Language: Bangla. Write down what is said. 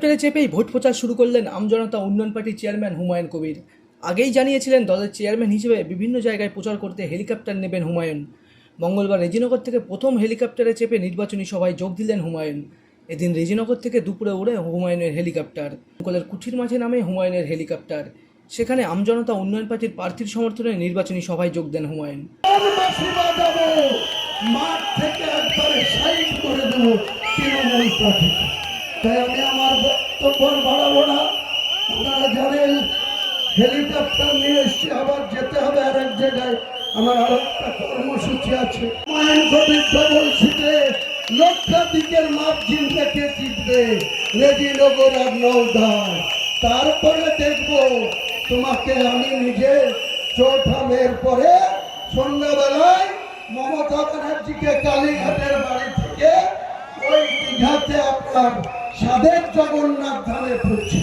হেলিকপ্টারে চেপেই ভোট প্রচার শুরু করলেন আমজনতা উন্নয়ন পার্টির চেয়ারম্যান হুমায়ুন কবির। আগেই জানিয়েছিলেন দলের চেয়ারম্যান হিসেবে বিভিন্ন জায়গায় প্রচার করতে হেলিকপ্টার নেবেন হুমায়ুন। মঙ্গলবার রেজিনগর থেকে প্রথম হেলিকপ্টারে চেপে নির্বাচনী সভায় যোগ দিলেন হুমায়ুন। এদিন রেজিনগর থেকে দুপুরে উড়ে হুমায়ুনের হেলিকপ্টার। দমকলের কুঠির মাঠে নামে হুমায়ুনের হেলিকপ্টার। সেখানে আমজনতা উন্নয়ন পার্টির প্রার্থীর সমর্থনে নির্বাচনী সভায় যোগ দেন হুমায়ুন। মাঠ থেকে একবারে সাইড করে দেব তৃণমূল পার্টি। তাই আমি আমার বক্তব্য বাড়াবো না। আপনারা জানেন হেলিকপ্টার নিয়ে এসছি, আবার যেতে হবে আর এক জায়গায়। আমার আরো একটা কর্মসূচি আছে। হুমায়ুন কবির ডবল সিটে লক্ষাধিকের মার্জিন থেকে জিতবে রেজিনগর আর নওদায়। তারপরে দেখবো তোমাকে আমি নিজে 4 মের পরে সন্ধ্যাবেলায় মমতা ব্যানার্জিকে কালীঘাটের বাড়ি থেকে ওই দীঘাতে আপনার সাবেক জগন্নাথ ধামে পড়ছে।